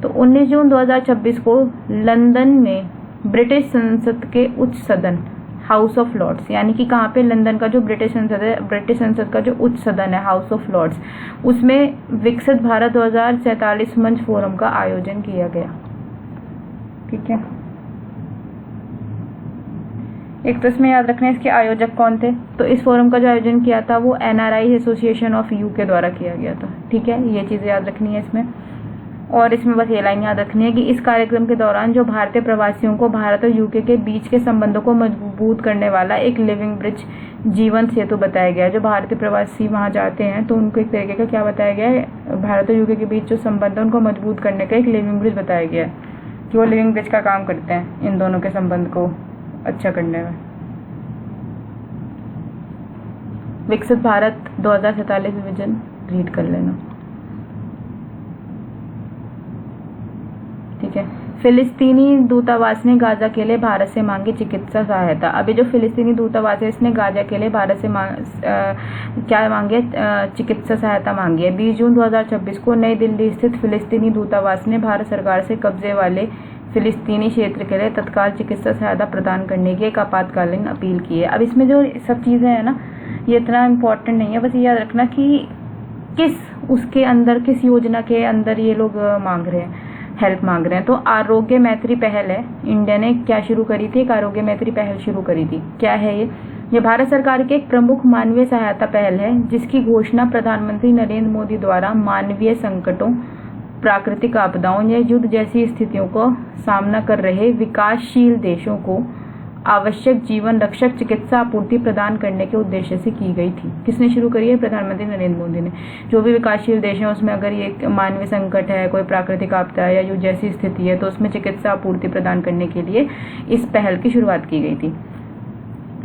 तो 19 जून 2026 को लंदन में ब्रिटिश संसद के उच्च सदन हाउस ऑफ लॉर्ड्स, यानी कि कहाँ पे? लंदन का जो ब्रिटिश संसद है, ब्रिटिश संसद का जो उच्च सदन है हाउस ऑफ लॉर्ड्स, उसमें विकसित भारत 2047 मंच फोरम का आयोजन किया गया। ठीक है, एक तो इसमें याद रखना है इसके आयोजक कौन थे। तो इस फोरम का जो आयोजन किया था वो NRI एसोसिएशन ऑफ UK द्वारा किया गया था। ठीक है, ये चीज़ें याद रखनी है इसमें। और इसमें बस ये लाइन याद रखनी है कि इस कार्यक्रम के दौरान जो भारतीय प्रवासियों को भारत और UK के बीच के संबंधों को मजबूत करने वाला एक लिविंग ब्रिज, जीवंत सेतु बताया गया है। जो भारतीय प्रवासी वहाँ जाते हैं तो उनको एक तरीके का क्या बताया गया है? भारत और UK के बीच जो संबंध है उनको मजबूत करने का एक लिविंग ब्रिज बताया गया है, कि वो लिविंग ब्रिज का काम करते हैं इन दोनों के संबंध को अच्छा करने में। विकसित भारत 2047 विजन रीड कर लेना। ठीक है, फिलिस्तीनी दूतावास ने गाजा के लिए भारत से मांगी चिकित्सा सहायता। अभी जो फिलिस्तीनी दूतावास है इसने गाजा के लिए भारत से क्या मांगे? चिकित्सा सहायता मांगी है। 20 जून 2026 को नई दिल्ली स्थित फिलिस्तीनी दूतावास ने भारत सरकार से कब्जे वाले फिलिस्तीनी क्षेत्र के लिए तत्काल चिकित्सा सहायता प्रदान करने की एक आपातकालीन अपील की है। अब इसमें जो सब चीज़ें हैं ना, ये इतना इम्पोर्टेंट नहीं है, बस ये याद रखना कि किस योजना के अंदर ये लोग मांग रहे हैं, हेल्प मांग रहे हैं। तो आरोग्य मैत्री पहल है, इंडिया ने क्या शुरू करी थी? एक आरोग्य मैत्री पहल शुरू करी थी। क्या है ये भारत सरकार की एक प्रमुख मानवीय सहायता पहल है, जिसकी घोषणा प्रधानमंत्री नरेंद्र मोदी द्वारा मानवीय संकटों, प्राकृतिक आपदाओं या युद्ध जैसी स्थितियों को सामना कर रहे विकासशील देशों को आवश्यक जीवन रक्षक चिकित्सा आपूर्ति प्रदान करने के उद्देश्य से की गई थी। किसने शुरू करी है? प्रधानमंत्री नरेंद्र मोदी ने। जो भी विकासशील देश हैं उसमें अगर ये मानवीय संकट है, कोई प्राकृतिक आपदा है या युद्ध जैसी स्थिति है, तो उसमें चिकित्सा आपूर्ति प्रदान करने के लिए इस पहल की शुरुआत की गई थी।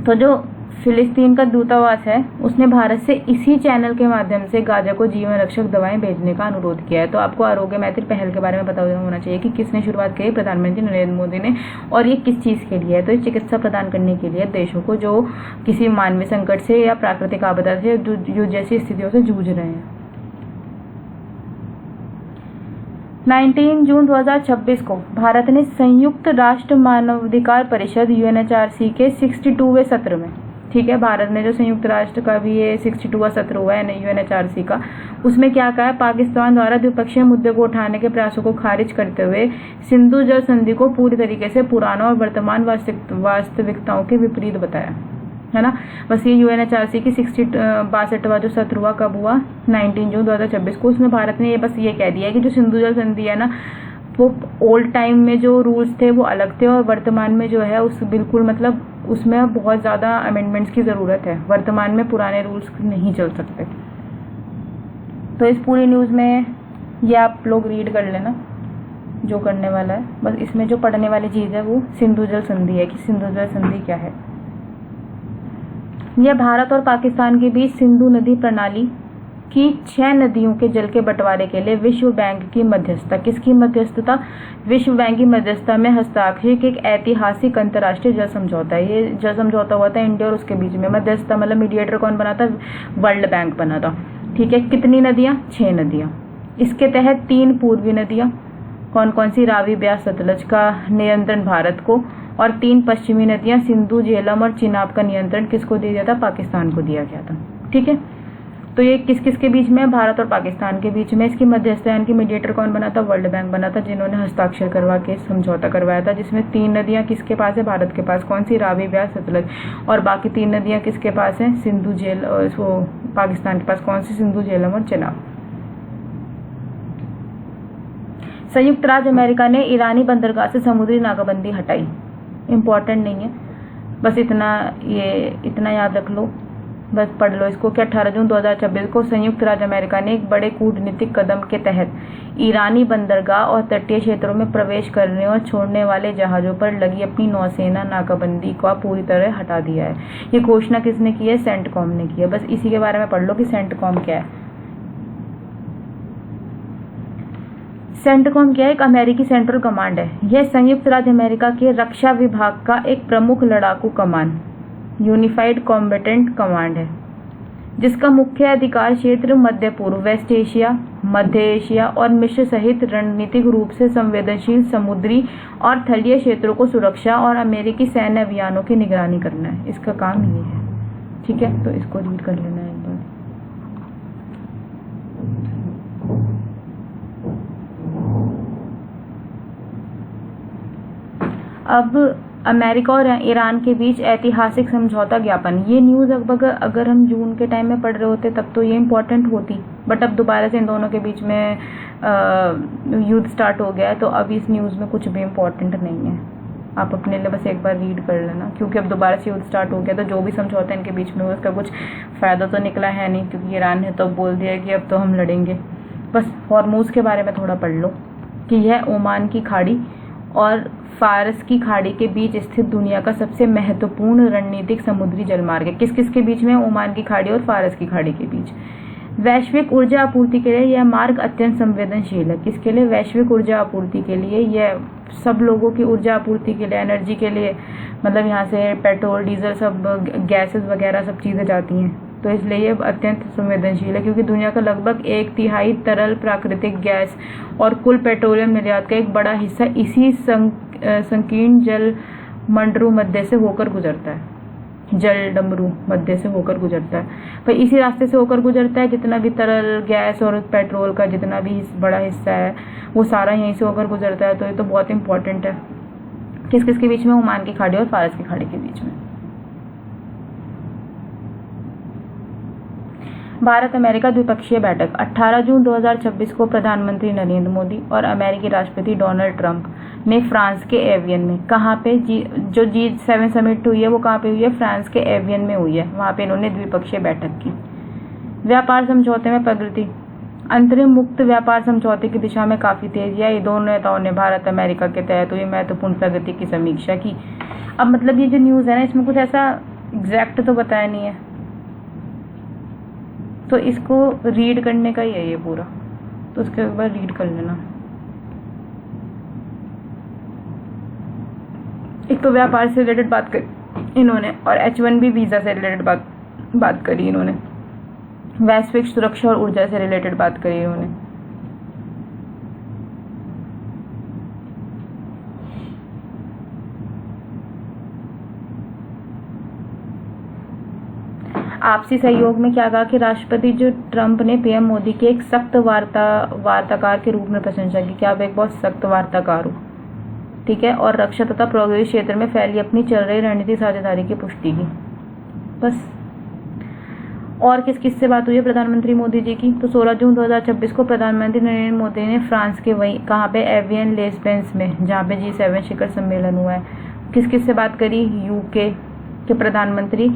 तो जो फिलिस्तीन का दूतावास है उसने भारत से इसी चैनल के माध्यम से गाजा को जीवन रक्षक दवाएं भेजने का अनुरोध किया है। तो आपको आरोग्य मैत्री पहल के बारे में पता होना चाहिए कि किसने शुरुआत की? प्रधानमंत्री नरेंद्र मोदी ने। और ये किस चीज़ के लिए है? तो ये चिकित्सा प्रदान करने के लिए देशों को जो किसी मानवीय संकट से या प्राकृतिक आपदा से युद्ध जैसी स्थितियों से जूझ रहे हैं। 19 जून 2026 को भारत ने संयुक्त राष्ट्र मानवाधिकार परिषद UNHRC के 62वें सत्र में, ठीक है, भारत ने जो संयुक्त राष्ट्र का भी ये 62वां सत्र हुआ है UNHRC का, उसमें क्या कहा है? पाकिस्तान द्वारा द्विपक्षीय मुद्दे को उठाने के प्रयासों को खारिज करते हुए सिंधु जल संधि को पूरी तरीके से पुराना और वर्तमान वास्तविकताओं के विपरीत बताया, है ना। बस ये UNHRC की 62वां जो सत्र हुआ कब हुआ? 19 जून 2026 को। उसमें भारत ने ये बस ये कह दिया है कि जो सिंधु जल संधि है ना, वो ओल्ड टाइम में जो रूल्स थे वो अलग थे और वर्तमान में जो है उस बिल्कुल मतलब उसमें बहुत ज़्यादा अमेंडमेंट्स की ज़रूरत है। वर्तमान में पुराने रूल्स नहीं चल सकते। तो इस पूरी न्यूज़ में ये आप लोग रीड कर लेना जो करने वाला है। बस इसमें जो पढ़ने वाली चीज़ है वो सिंधु जल संधि है कि सिंधु जल संधि क्या है। यह भारत और पाकिस्तान के बीच सिंधु नदी प्रणाली की 6 नदियों के जल के बंटवारे के लिए विश्व बैंक की मध्यस्थता, किसकी मध्यस्थता? विश्व बैंक की मध्यस्थता में हस्ताक्षरित एक ऐतिहासिक अंतर्राष्ट्रीय जल समझौता है। ये जल समझौता हुआ था इंडिया और उसके बीच में। मध्यस्थता मतलब मीडिएटर कौन बना था? वर्ल्ड बैंक बना था। ठीक है, कितनी नदियां? 6 नदियां। इसके तहत 3 पूर्वी नदियां कौन कौन सी? रावी, ब्यास, सतलज का नियंत्रण भारत को, और 3 पश्चिमी नदियां सिंधु, झेलम और चिनाब का नियंत्रण किसको दिया गया था? पाकिस्तान को दिया गया था। ठीक है, तो ये किस किस के बीच में? भारत और पाकिस्तान के बीच में। इसकी मध्यस्थता यानी कि मीडिएटर कौन बना था? वर्ल्ड बैंक बना था, जिन्होंने हस्ताक्षर करवा के समझौता करवाया था, जिसमें 3 नदियां किसके पास है? भारत के पास। कौन सी? रावी, ब्यास, सतलज। और बाकी 3 नदियां किसके पास है? सिंधु, झेल वो पाकिस्तान के पास। कौन सी? सिंधु, झेलम और चिनाब। संयुक्त राज्य अमेरिका ने ईरानी बंदरगाह से समुद्री नाकाबंदी हटाई। इम्पोर्टेंट नहीं है, बस इतना याद रख लो, बस पढ़ लो इसको कि 18 जून 2026 को संयुक्त राज्य अमेरिका ने एक बड़े कूटनीतिक कदम के तहत ईरानी बंदरगाह और तटीय क्षेत्रों में प्रवेश करने और छोड़ने वाले जहाज़ों पर लगी अपनी नौसेना नाकाबंदी को पूरी तरह हटा दिया है। ये घोषणा किसने की है? सेंटकॉम ने की है। बस इसी के बारे में पढ़ लो कि सेंटकॉम क्या है। सेंटकॉम क्या है? एक अमेरिकी सेंट्रल कमांड है। यह संयुक्त राज्य अमेरिका के रक्षा विभाग का एक प्रमुख लड़ाकू कमान, यूनिफाइड कॉम्बैटेंट कमांड है, जिसका मुख्य अधिकार क्षेत्र मध्य पूर्व, वेस्ट एशिया, मध्य एशिया और मिस्र सहित रणनीतिक रूप से संवेदनशील समुद्री और तलीय क्षेत्रों को सुरक्षा और अमेरिकी सैन्य अभियानों की निगरानी करना है। इसका काम ये है। ठीक है, तो इसको रीड कर लेना है एक बार। अब अमेरिका और ईरान के बीच ऐतिहासिक समझौता ज्ञापन। ये न्यूज़ अगर हम जून के टाइम में पढ़ रहे होते तब तो ये इम्पोर्टेंट होती, बट अब दोबारा से इन दोनों के बीच में युद्ध स्टार्ट हो गया है, तो अब इस न्यूज़ में कुछ भी इम्पोर्टेंट नहीं है। आप अपने लिए बस एक बार रीड कर लेना, क्योंकि अब दोबारा से युद्ध स्टार्ट हो गया, तो जो भी समझौता इनके बीच में हुआ उसका कुछ फ़ायदा तो निकला है नहीं, क्योंकि ईरान ने तो बोल दिया कि अब तो हम लड़ेंगे। बस हॉर्मूज़ के बारे में थोड़ा पढ़ लो कि यह ओमान की खाड़ी और फारस की खाड़ी के बीच स्थित दुनिया का सबसे महत्वपूर्ण रणनीतिक समुद्री जलमार्ग है। किस किस के बीच में? ओमान की खाड़ी और फारस की खाड़ी के बीच। वैश्विक ऊर्जा आपूर्ति के लिए यह मार्ग अत्यंत संवेदनशील है। किसके लिए? वैश्विक ऊर्जा आपूर्ति के लिए। यह सब लोगों की ऊर्जा आपूर्ति के लिए, एनर्जी के लिए, मतलब यहाँ से पेट्रोल, डीजल, सब गैसेस वगैरह सब चीज़ें जाती हैं, तो इसलिए ये अत्यंत संवेदनशील है, क्योंकि दुनिया का लगभग 1/3 तरल प्राकृतिक गैस और कुल पेट्रोलियम निर्यात का एक बड़ा हिस्सा इसी संकीर्ण जल मंडरू मध्य से होकर गुजरता है। जल डमरू मध्य से होकर गुजरता है, भाई इसी रास्ते से होकर गुजरता है। जितना भी तरल गैस और पेट्रोल का जितना भी बड़ा हिस्सा है वो सारा यहीं से होकर गुजरता है। तो ये तो बहुत इंपॉर्टेंट है। किस किस के बीच में? ओमान की खाड़ी और फारस की खाड़ी के बीच में। भारत अमेरिका द्विपक्षीय बैठक। 18 जून 2026 को प्रधानमंत्री नरेंद्र मोदी और अमेरिकी राष्ट्रपति डोनाल्ड ट्रंप ने फ्रांस के एवियन में, कहाँ पे? जो G7 समिट हुई है वो कहाँ पे हुई है? फ्रांस के एवियन में हुई है। वहाँ पे इन्होंने द्विपक्षीय बैठक की। व्यापार समझौते में प्रगति। अंतरिम मुक्त व्यापार समझौते की दिशा में काफ़ी तेजी आई। दोनों नेताओं ने भारत अमेरिका के तहत हुई महत्वपूर्ण प्रगति की समीक्षा की। अब मतलब ये जो न्यूज़ है ना, इसमें कुछ ऐसा एग्जैक्ट तो बताया नहीं है, तो इसको रीड करने का ही है ये पूरा, तो उसके एक बार रीड कर लेना। एक तो व्यापार से रिलेटेड बात करी इन्होंने, और H1B वीज़ा से रिलेटेड बात करी इन्होंने। वैश्विक सुरक्षा और ऊर्जा से रिलेटेड बात करी इन्होंने। आपसी सहयोग में क्या कहा कि राष्ट्रपति जो ट्रंप ने पीएम मोदी के एक सख्त वार्ताकार के रूप में प्रशंसा की। क्या आप एक बहुत सख्त वार्ताकार हो? ठीक है, और रक्षा तथा प्रौद्योगिकी क्षेत्र में फैली अपनी चल रही रणनीतिक साझेदारी की पुष्टि की। बस और किस किस से बात हुई है प्रधानमंत्री मोदी जी की? तो 16 जून 2026 को प्रधानमंत्री नरेंद्र मोदी ने फ्रांस के वहीं कहाँ पे एवियन लेस्पेंस में, जहाँ पे G7 शिखर सम्मेलन हुआ है, किस किस से बात करी? यूके के प्रधानमंत्री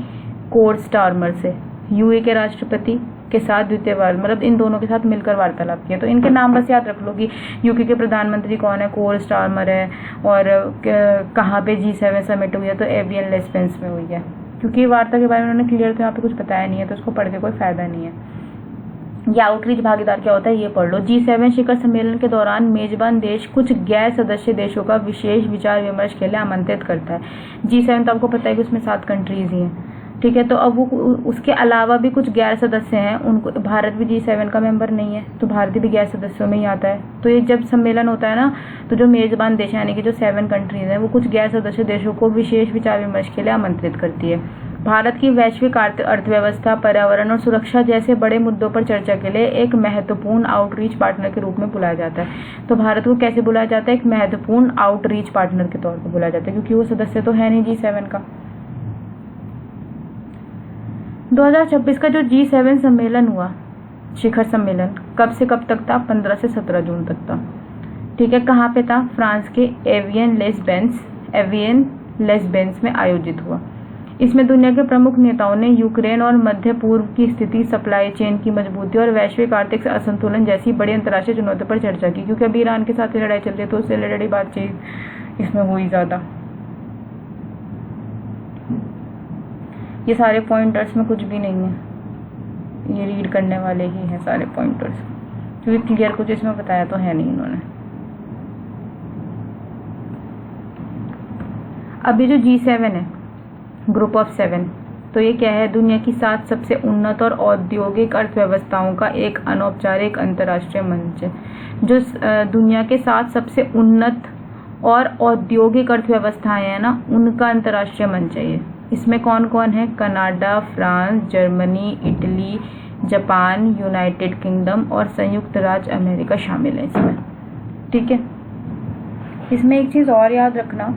कोर स्टारमर से, यूए के राष्ट्रपति के साथ द्वितीय बार, मतलब इन दोनों के साथ मिलकर वार्तालाप किया। तो इनके नाम बस याद रख लो कि यूके के प्रधानमंत्री कौन है, कोर स्टारमर है, और कहाँ पे G7 समिट हुई है, तो एवियन लेस्पेंस में हुई है। क्योंकि वार्ता के बारे में उन्होंने क्लियर तो यहाँ पे कुछ बताया नहीं है, तो उसको पढ़ के कोई फायदा नहीं है। ये आउटरीच भागीदार क्या होता है ये पढ़ लो। G7 शिखर सम्मेलन के दौरान मेजबान देश कुछ गैर सदस्य देशों का विशेष विचार विमर्श के लिए आमंत्रित करता है। G7 तो आपको पता है कि उसमें 7 कंट्रीज ही हैं, ठीक है। तो अब वो उसके अलावा भी कुछ गैर सदस्य हैं, उनको भारत भी G7 का मेंबर नहीं है, तो भारत भी गैर सदस्यों में ही आता है। तो ये जब सम्मेलन होता है ना, तो जो मेजबान देश यानी कि जो 7 कंट्रीज हैं, वो कुछ गैर सदस्य देशों को विशेष विचार विमर्श के लिए आमंत्रित करती है। भारत की वैश्विक अर्थव्यवस्था, पर्यावरण और सुरक्षा जैसे बड़े मुद्दों पर चर्चा के लिए एक महत्वपूर्ण आउटरीच पार्टनर के रूप में बुलाया जाता है। तो भारत को कैसे बुलाया जाता है? एक महत्वपूर्ण आउटरीच पार्टनर के तौर पर बुलाया जाता है, क्योंकि वो सदस्य तो है नहीं G7 का। 2026 का जो G7 सम्मेलन हुआ, शिखर सम्मेलन, कब से कब तक था? 15 से 17 जून तक था, ठीक है। कहाँ पे था? फ्रांस के एवियन लेस्बेंस में आयोजित हुआ। इसमें दुनिया के प्रमुख नेताओं ने यूक्रेन और मध्य पूर्व की स्थिति, सप्लाई चेन की मजबूती और वैश्विक आर्थिक असंतुलन जैसी बड़ी अंतर्राष्ट्रीय चुनौतियों पर चर्चा की। क्योंकि अभी ईरान के साथ लड़ाई चल रही है, तो उससे रिलेटेड बातचीत इसमें हुई ज़्यादा। ये सारे पॉइंटर्स में कुछ भी नहीं है, ये रीड करने वाले ही हैं सारे पॉइंटर्स, क्योंकि क्लियर कुछ इसमें बताया तो है नहीं इन्होंने। अभी जो G7 है, ग्रुप ऑफ 7, तो ये क्या है? दुनिया की 7 सबसे उन्नत और औद्योगिक अर्थव्यवस्थाओं का एक अनौपचारिक अंतर्राष्ट्रीय मंच है। जो दुनिया के 7 सबसे उन्नत और औद्योगिक अर्थव्यवस्थाएं हैं ना, उनका अंतर्राष्ट्रीय मंच है ये। इसमें कौन कौन है? Canada, France, Germany, Italy, Japan, United kingdom और संयुक्त राज्य अमेरिका शामिल है इसमें, ठीक है। इसमें एक चीज़ और याद रखना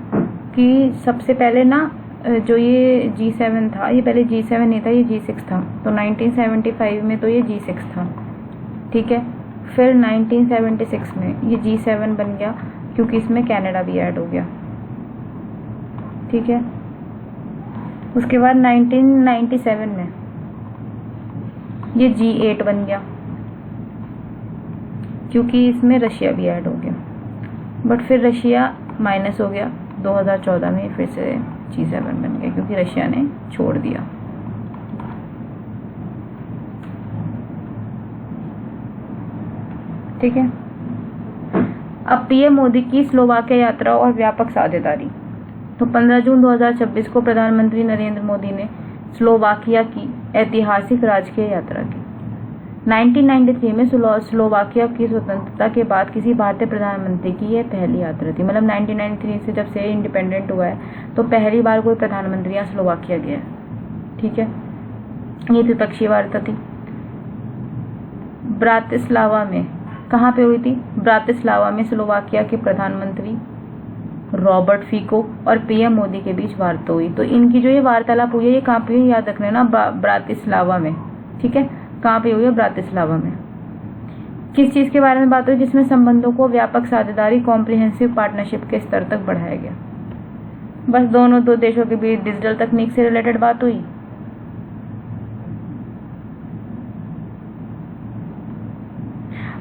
कि सबसे पहले ना जो ये G7 था, ये पहले G7 नहीं था, ये G6 था। तो 1975 में तो ये G6 था, ठीक है। फिर 1976 में ये G7 बन गया, क्योंकि इसमें कनाडा भी ऐड हो गया, ठीक है। उसके बाद 1997 में ये G8 बन गया, क्योंकि इसमें रशिया भी ऐड हो गया। बट फिर रशिया माइनस हो गया 2014 में, फिर से G7 बन गया, क्योंकि रशिया ने छोड़ दिया। ठीक है। अब पीएम मोदी की स्लोवाकिया यात्रा और व्यापक साझेदारी। तो 15 जून 2026 को प्रधानमंत्री नरेंद्र मोदी ने स्लोवाकिया की ऐतिहासिक राजकीय यात्रा की। 1993 में स्लोवाकिया की स्वतंत्रता के बाद किसी भारतीय प्रधानमंत्री की यह पहली यात्रा थी। मतलब 1993 से जब से इंडिपेंडेंट हुआ है, तो पहली बार कोई प्रधानमंत्री यहाँ स्लोवाकिया गया है, ठीक है। ये द्विपक्षीय वार्ता थी। ब्रातिस्लावा में, कहाँ पे हुई थी? ब्रातिस्लावा में स्लोवाकिया के प्रधानमंत्री रॉबर्ट फीको और पीएम मोदी के बीच वार्ता हुई। तो इनकी जो ये वार्तालाप हुई है, ये कहाँ पे हुई, याद रखना ना, ब्रातिस्लावा में, ठीक है। कहाँ पे हुई है? ब्रातिस्लावा में। किस चीज़ के बारे में बात हुई? जिसमें संबंधों को व्यापक साझेदारी, कॉम्प्रिहेंसिव पार्टनरशिप के स्तर तक बढ़ाया गया। बस दोनों दो देशों के बीच डिजिटल तकनीक से रिलेटेड बात हुई।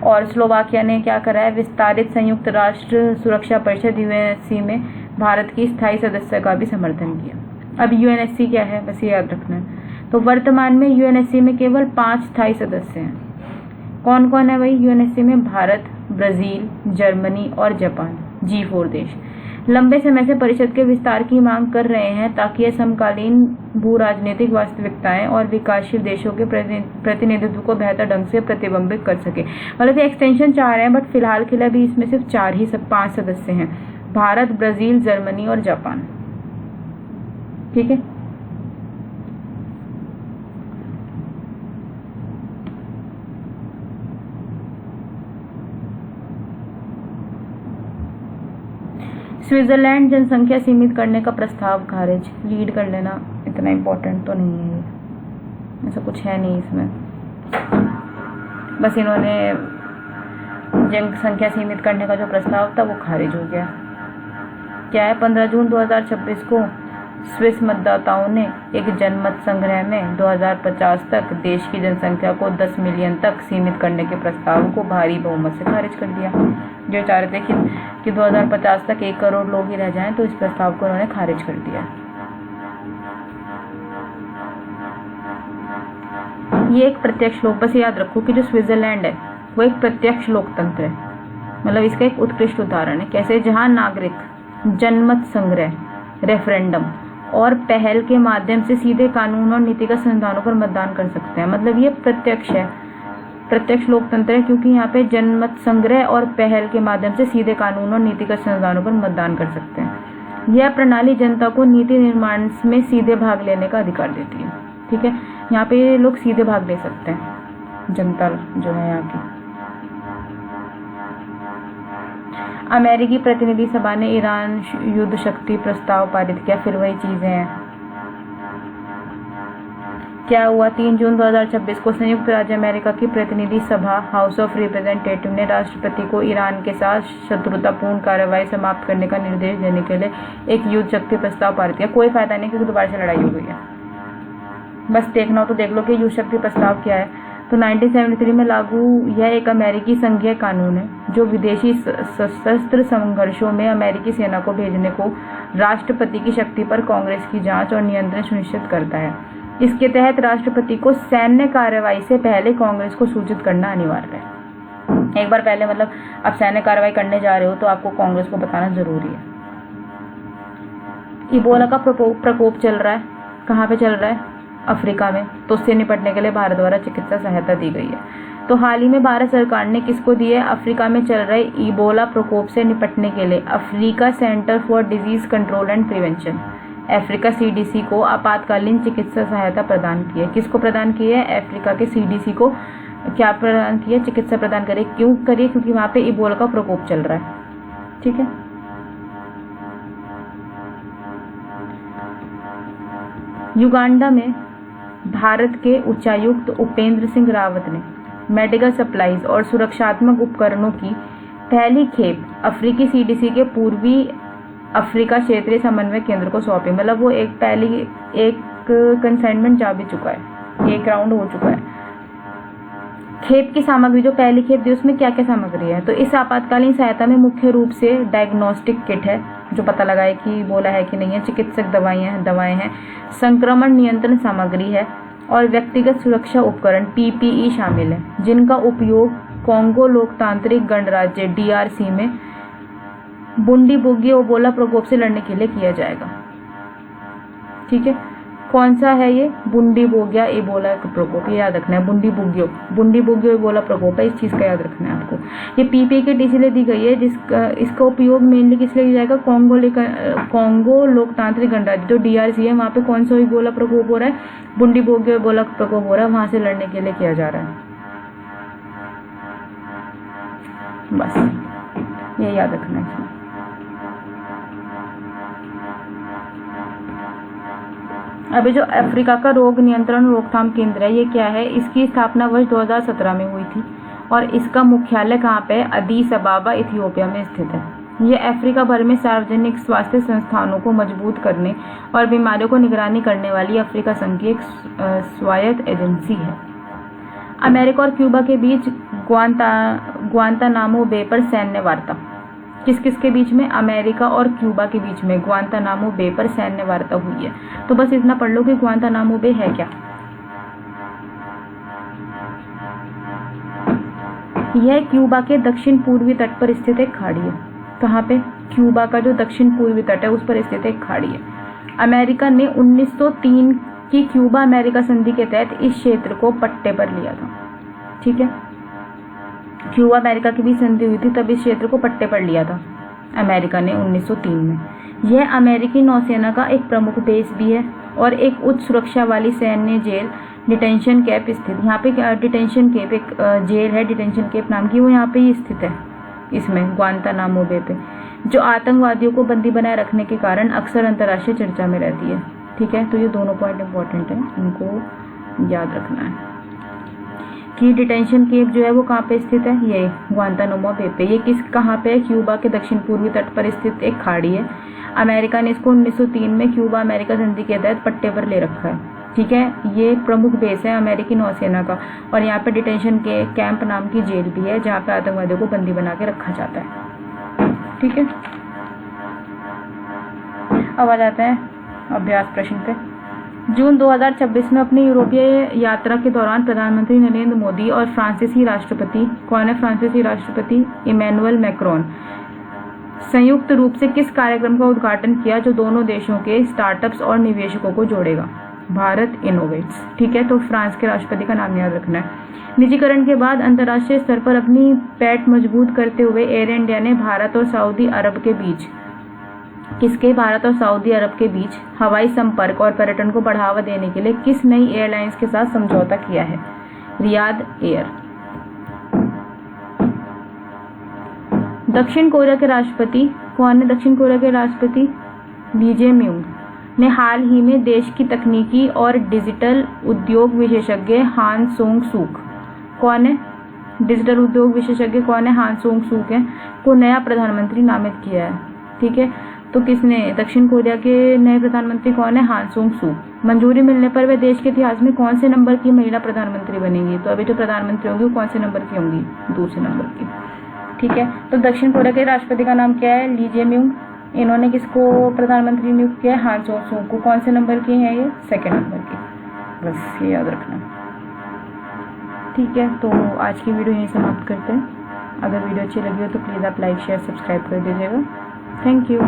और स्लोवाकिया ने क्या करा है? विस्तारित संयुक्त राष्ट्र सुरक्षा परिषद यूएनएससी में भारत की स्थायी सदस्य का भी समर्थन किया। अब यूएनएससी क्या है, बस ये याद रखना है। तो वर्तमान में यूएनएससी में केवल 5 स्थायी सदस्य हैं। कौन कौन है भाई यूएनएससी में? भारत, ब्राजील, जर्मनी और जापान, G4 देश। लंबे समय से परिषद के विस्तार की मांग कर रहे हैं, ताकि यह समकालीन भू राजनीतिक वास्तविकताएं और विकासशील देशों के प्रतिनिधित्व को बेहतर ढंग से प्रतिबिंबित कर सके। मतलब एक्सटेंशन चाह रहे हैं, बट फिलहाल के लिए अभी इसमें सिर्फ 5 सदस्य हैं, भारत, ब्राजील, जर्मनी और जापान, ठीक है। स्विट्जरलैंड जनसंख्या सीमित करने का प्रस्ताव खारिज। रीड कर लेना, इतना इम्पोर्टेंट तो नहीं है ये, ऐसा कुछ है नहीं इसमें, बस इन्होंने जनसंख्या सीमित करने का जो प्रस्ताव था वो खारिज हो गया। क्या है, 15 जून 2026 को स्विस मतदाताओं ने एक जनमत संग्रह में 2050 तक देश की जनसंख्या को 10 मिलियन तक सीमित करने के प्रस्ताव को भारी बहुमत से खारिज कर दिया। जो चाह रहे थे कि 2050 तक 1 करोड़ लोग ही रह जाएं, तो इस प्रस्ताव को उन्होंने खारिज कर दिया। ये एक प्रत्यक्ष लोक, बस याद रखो कि जो स्विट्जरलैंड है वो एक प्रत्यक्ष लोकतंत्र है, मतलब इसका एक उत्कृष्ट उदाहरण है। कैसे, जहां नागरिक जनमत संग्रह, रेफरेंडम और पहल के माध्यम से सीधे कानून और नीतिगत संविधानों पर मतदान कर सकते हैं। मतलब ये प्रत्यक्ष है, प्रत्यक्ष लोकतंत्र है, क्योंकि यहाँ पे जनमत संग्रह और पहल के माध्यम से सीधे कानून और नीतिगत संविधानों पर मतदान कर सकते हैं। यह प्रणाली जनता को नीति निर्माण में सीधे भाग लेने का अधिकार देती है। ठीक है, यहाँ पे ये लोग सीधे भाग ले सकते हैं, जनता जो है यहाँ की। अमेरिकी प्रतिनिधि सभा ने ईरान युद्ध शक्ति प्रस्ताव पारित किया। फिर वही चीजें हैं। क्या हुआ, 3 जून 2026 को संयुक्त राज्य अमेरिका की प्रतिनिधि सभा हाउस ऑफ रिप्रेजेंटेटिव ने राष्ट्रपति को ईरान के साथ शत्रुतापूर्ण कार्रवाई समाप्त करने का निर्देश देने के लिए एक युद्ध शक्ति प्रस्ताव पारित किया। कोई फायदा नहीं, क्योंकि दोबारा से लड़ाई हो गई है। बस देखना हो तो देख लो कि युद्ध शक्ति प्रस्ताव क्या है। तो 1973 में लागू यह एक अमेरिकी संघीय कानून है जो विदेशी सशस्त्र संघर्षों में अमेरिकी सेना को भेजने को राष्ट्रपति की शक्ति पर कांग्रेस की जांच और नियंत्रण सुनिश्चित करता है। इसके तहत राष्ट्रपति को सैन्य कार्रवाई से पहले कांग्रेस को सूचित करना अनिवार्य है। एक बार पहले, मतलब आप सैन्य कार्रवाई करने जा रहे हो तो आपको कांग्रेस को बताना जरूरी है। इबोला का प्रकोप चल रहा है, कहाँ पे चल रहा है, अफ्रीका में। तो उससे निपटने के लिए भारत द्वारा चिकित्सा सहायता दी गई है। तो हाल ही में भारत सरकार ने किसको दी है, अफ्रीका में चल रहे इबोला प्रकोप से निपटने के लिए Africa centre for disease control and prevention, Africa CDC को आपातकालीन चिकित्सा सहायता प्रदान की है। किसको प्रदान की है, अफ्रीका के CDC को क्या प्रदान किया, चिकित्सा प्रदान करे। क्यों करिए, क्योंकि वहां पे इबोला का प्रकोप चल रहा है। ठीक है, युगांडा में भारत के उच्चायुक्त उपेंद्र सिंह रावत ने मेडिकल सप्लाईज और सुरक्षात्मक उपकरणों की पहली खेप अफ्रीकी CDC के पूर्वी अफ्रीका क्षेत्रीय समन्वय केंद्र को सौंपी। मतलब वो एक कंसाइनमेंट जा भी चुका है, एक राउंड हो चुका है। खेप की सामग्री, जो पहली खेप दी उसमें क्या क्या सामग्री है, तो इस आपातकालीन सहायता में मुख्य रूप से डायग्नोस्टिक किट है जो पता लगाए कि बोला है कि नहीं है, चिकित्सक दवाएं हैं, संक्रमण नियंत्रण सामग्री है और व्यक्तिगत सुरक्षा उपकरण PPE शामिल है, जिनका उपयोग कॉन्गो लोकतांत्रिक गणराज्य DRC में बुंडीबुग्यो इबोला प्रकोप से लड़ने के लिए किया जाएगा। ठीक है, कौन सा है ये, बुंडीबुग्यो इबोला प्रकोप, ये याद रखना है। बुंडीबुग्यो इबोला प्रकोप है, इस चीज का याद रखना है आपको। ये PPE किट इसलिए दी गई है इसका उपयोग मेनली किस लिए किया जाएगा, कॉन्गो लोकतांत्रिक गणराज्य जो DRC है, वहां पे कौन सा इबोला प्रकोप हो रहा है, बुंडीबुग्यो इबोला प्रकोप हो रहा है, वहां से लड़ने के लिए किया जा रहा है। बस ये याद रखना है। अभी जो अफ्रीका का रोग नियंत्रण रोकथाम केंद्र है, ये क्या है, इसकी स्थापना वर्ष 2017 में हुई थी और इसका मुख्यालय कहाँ पे है, अदीस अबाबा इथियोपिया में स्थित है। ये अफ्रीका भर में सार्वजनिक स्वास्थ्य संस्थानों को मजबूत करने और बीमारियों को निगरानी करने वाली अफ्रीका संघ की एक स्वायत्त एजेंसी है। अमेरिका और क्यूबा के बीच ग्वांतानामो बे पर सैन्य वार्ता, किस किस के बीच में, अमेरिका और क्यूबा के बीच में ग्वांतानामो बे पर सैन्य वार्ता हुई है। तो बस इतना पढ़ लो कि ग्वांतानामो बे है क्या। यह क्यूबा के दक्षिण पूर्वी तट पर स्थित एक खाड़ी है। कहाँ पे, क्यूबा का जो दक्षिण पूर्वी तट है उस पर स्थित एक खाड़ी है। अमेरिका ने 1903 की क्यूबा अमेरिका संधि के तहत इस क्षेत्र को पट्टे पर लिया था। ठीक है, क्यूबा अमेरिका की भी संधि हुई थी, तब इस क्षेत्र को पट्टे पर लिया था अमेरिका ने 1903 में। यह अमेरिकी नौसेना का एक प्रमुख बेस भी है और एक उच्च सुरक्षा वाली सैन्य जेल डिटेंशन कैंप स्थित। यहाँ पे डिटेंशन कैंप एक जेल है, डिटेंशन कैंप नाम की, वो यहाँ पे ही स्थित है, इसमें ग्वांतानामो बे पे, जो आतंकवादियों को बंदी बनाए रखने के कारण अक्सर अंतर्राष्ट्रीय चर्चा में रहती है। ठीक है, तो ये दोनों पॉइंट इंपॉर्टेंट है, इनको याद रखना है कि डिटेंशन कैंप जो है वो कहाँ पे स्थित है, ये ग्वांतानामो बे पे। ये कहाँ पे है, क्यूबा के दक्षिण पूर्वी तट पर स्थित एक खाड़ी है। अमेरिका ने इसको 1903 में क्यूबा अमेरिका संधि के तहत पट्टे पर ले रखा है। ठीक है, ये एक प्रमुख बेस है अमेरिकी नौसेना का, और यहाँ पे डिटेंशन के कैंप नाम की जेल भी है जहाँ पे आतंकवादियों को बंदी बना के रखा जाता है। ठीक है, अब आ जाते हैं अभ्यास प्रश्न पे। जून 2026 में अपनी यूरोपीय यात्रा के दौरान प्रधानमंत्री नरेंद्र मोदी और फ्रांसीसी राष्ट्रपति, कौन है फ्रांसीसी राष्ट्रपति, इमैनुअल मैक्रोन, संयुक्त रूप से किस कार्यक्रम का उद्घाटन किया जो दोनों देशों के स्टार्टअप्स और निवेशकों को जोड़ेगा, भारत इनोवेट्स। ठीक है, तो फ्रांस के राष्ट्रपति का नाम याद रखना है। निजीकरण के बाद अंतर्राष्ट्रीय स्तर पर अपनी पैठ मजबूत करते हुए एयर इंडिया ने भारत और सऊदी अरब के बीच भारत और सऊदी अरब के बीच हवाई संपर्क और पर्यटन को बढ़ावा देने के लिए किस नई एयरलाइंस के साथ समझौता किया है, रियाद एयर। दक्षिण कोरिया के राष्ट्रपति, कौन है दक्षिण कोरिया के राष्ट्रपति, ली जे म्यूंग ने हाल ही में देश की तकनीकी और डिजिटल उद्योग विशेषज्ञ हान सोंग सूक, कौन है डिजिटल उद्योग विशेषज्ञ, कौन है हान सोंग सूक है, को नया प्रधानमंत्री नामित किया है। ठीक है, तो किसने, दक्षिण कोरिया के नए प्रधानमंत्री कौन है, हान सोंग सूक। मंजूरी मिलने पर वे देश के इतिहास में कौन से नंबर की महिला प्रधानमंत्री बनेंगी, तो अभी जो प्रधानमंत्री होंगी वो कौन से नंबर की होंगी, दूसरे नंबर की। ठीक है, तो दक्षिण कोरिया के राष्ट्रपति का नाम क्या है, ली जे म्यूंग। इन्होंने किसको प्रधानमंत्री नियुक्त किया है, हान सोंग सूक को। कौन से नंबर की है ये, सेकेंड नंबर की, बस ये याद रखना। ठीक है, तो आज की वीडियो यहीं समाप्त करते हैं। अगर वीडियो अच्छी लगी हो तो प्लीज़ आप लाइक शेयर सब्सक्राइब कर दीजिएगा। Thank you.